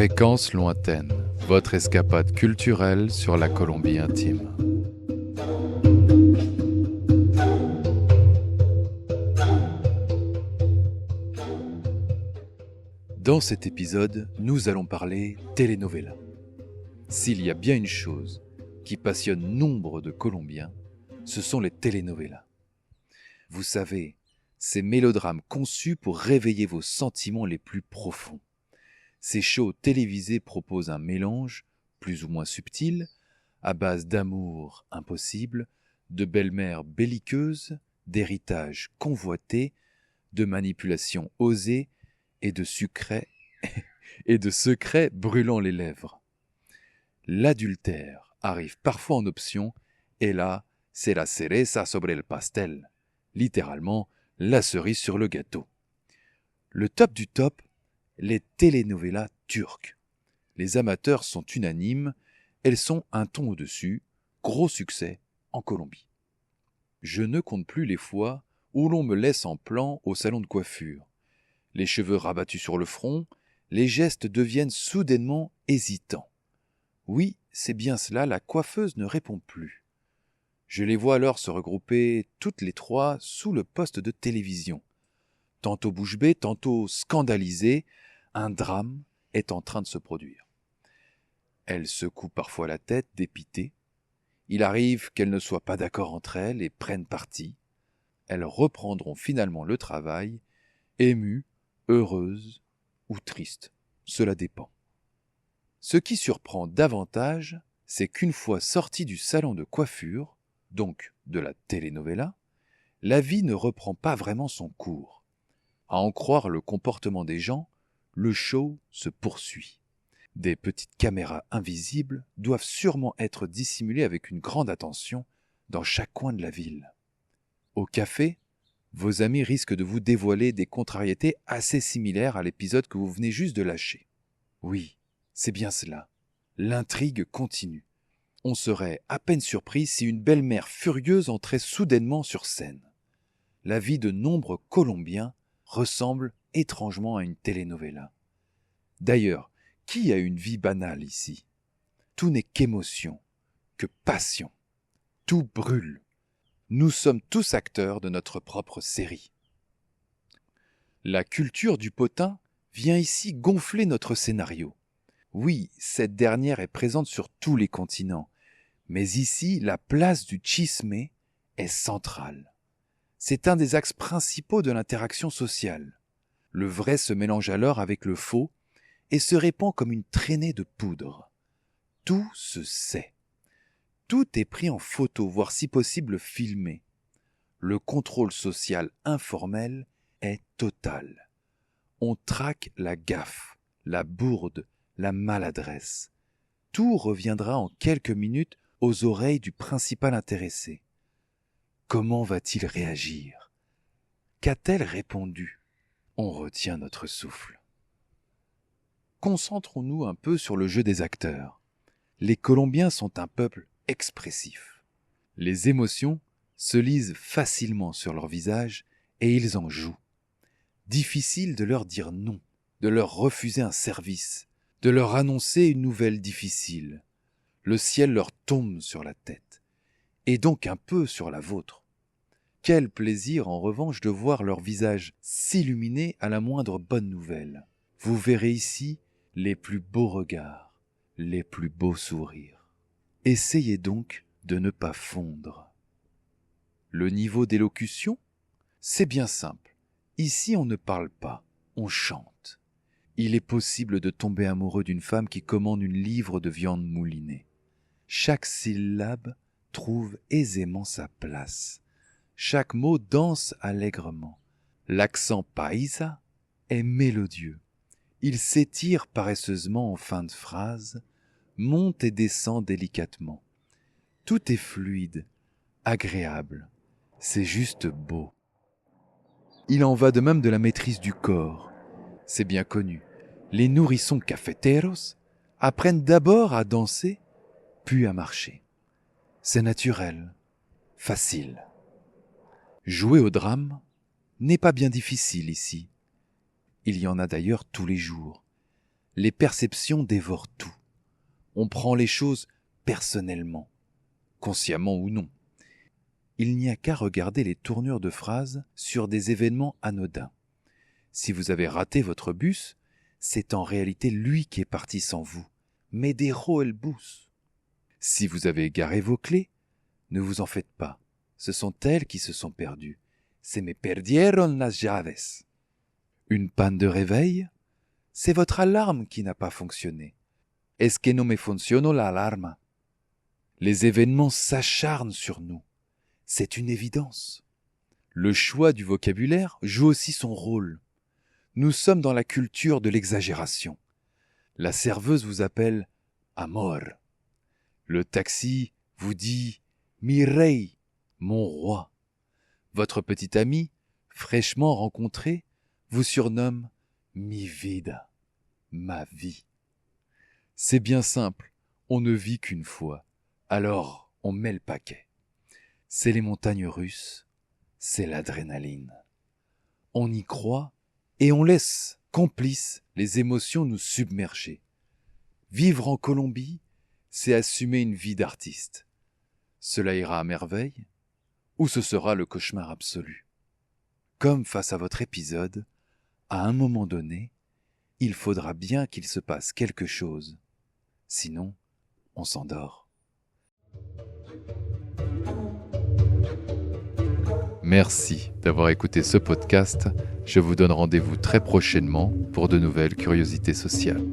Fréquence lointaine, votre escapade culturelle sur la Colombie intime. Dans cet épisode, nous allons parler telenovela. S'il y a bien une chose qui passionne nombre de Colombiens, ce sont les telenovelas. Vous savez, ces mélodrames conçus pour réveiller vos sentiments les plus profonds. Ces shows télévisés proposent un mélange, plus ou moins subtil, à base d'amour impossible, de belles-mères belliqueuses, d'héritage convoité, de manipulations osées et de secrets brûlant les lèvres. L'adultère arrive parfois en option, et là, c'est la cereza sobre el pastel, littéralement la cerise sur le gâteau. Le top du top, les telenovelas turques. Les amateurs sont unanimes, elles sont un ton au-dessus, gros succès en Colombie. Je ne compte plus les fois où l'on me laisse en plan au salon de coiffure. Les cheveux rabattus sur le front, les gestes deviennent soudainement hésitants. Oui, c'est bien cela, la coiffeuse ne répond plus. Je les vois alors se regrouper toutes les trois sous le poste de télévision. Tantôt bouche bée, tantôt scandalisée, un drame est en train de se produire. Elles secouent parfois la tête, dépitées. Il arrive qu'elles ne soient pas d'accord entre elles et prennent parti. Elles reprendront finalement le travail, émues, heureuses ou tristes. Cela dépend. Ce qui surprend davantage, c'est qu'une fois sorties du salon de coiffure, donc de la telenovela, la vie ne reprend pas vraiment son cours. À en croire le comportement des gens, le show se poursuit. Des petites caméras invisibles doivent sûrement être dissimulées avec une grande attention dans chaque coin de la ville. Au café, vos amis risquent de vous dévoiler des contrariétés assez similaires à l'épisode que vous venez juste de lâcher. Oui, c'est bien cela. L'intrigue continue. On serait à peine surpris si une belle-mère furieuse entrait soudainement sur scène. La vie de nombreux Colombiens ressemble étrangement à une telenovela. D'ailleurs, qui a une vie banale ici ? Tout n'est qu'émotion, que passion. Tout brûle. Nous sommes tous acteurs de notre propre série. La culture du potin vient ici gonfler notre scénario. Oui, cette dernière est présente sur tous les continents, mais ici, la place du chisme est centrale. C'est un des axes principaux de l'interaction sociale. Le vrai se mélange alors avec le faux et se répand comme une traînée de poudre. Tout se sait. Tout est pris en photo, voire si possible filmé. Le contrôle social informel est total. On traque la gaffe, la bourde, la maladresse. Tout reviendra en quelques minutes aux oreilles du principal intéressé. Comment va-t-il réagir ? Qu'a-t-elle répondu ? On retient notre souffle. Concentrons-nous un peu sur le jeu des acteurs. Les Colombiens sont un peuple expressif. Les émotions se lisent facilement sur leur visage et ils en jouent. Difficile de leur dire non, de leur refuser un service, de leur annoncer une nouvelle difficile. Le ciel leur tombe sur la tête, et donc un peu sur la vôtre. Quel plaisir en revanche de voir leur visage s'illuminer à la moindre bonne nouvelle. Vous verrez ici les plus beaux regards, les plus beaux sourires. Essayez donc de ne pas fondre. Le niveau d'élocution ? C'est bien simple. Ici, on ne parle pas, on chante. Il est possible de tomber amoureux d'une femme qui commande une livre de viande moulinée. Chaque syllabe trouve aisément sa place. Chaque mot danse allègrement. L'accent paisa est mélodieux. Il s'étire paresseusement en fin de phrase, monte et descend délicatement. Tout est fluide, agréable. C'est juste beau. Il en va de même de la maîtrise du corps. C'est bien connu. Les nourrissons cafeteros apprennent d'abord à danser, puis à marcher. C'est naturel, facile. Jouer au drame n'est pas bien difficile ici. Il y en a d'ailleurs tous les jours. les perceptions dévorent tout. On prend les choses personnellement, consciemment ou non. Il n'y a qu'à regarder les tournures de phrases sur des événements anodins. Si vous avez raté votre bus, c'est en réalité lui qui est parti sans vous. Me dejó el bus. Si vous avez garé vos clés, ne vous en faites pas. Ce sont elles qui se sont perdues. Se me perdieron las llaves. Une panne de réveil, c'est votre alarme qui n'a pas fonctionné. Es que no me funcionó la alarma. Les événements s'acharnent sur nous. C'est une évidence. Le choix du vocabulaire joue aussi son rôle. Nous sommes dans la culture de l'exagération. La serveuse vous appelle « amor ». Le taxi vous dit « mi rey », mon roi. Votre petit ami, fraîchement rencontré, vous surnomme « mi vida », ma vie. C'est bien simple, on ne vit qu'une fois, alors on met le paquet. C'est les montagnes russes, c'est l'adrénaline. On y croit et on laisse, complices, les émotions nous submerger. Vivre en Colombie, c'est assumer une vie d'artiste. Cela ira à merveille, ou ce sera le cauchemar absolu. Comme face à votre épisode, à un moment donné, il faudra bien qu'il se passe quelque chose. Sinon, on s'endort. Merci d'avoir écouté ce podcast. Je vous donne rendez-vous très prochainement pour de nouvelles curiosités sociales.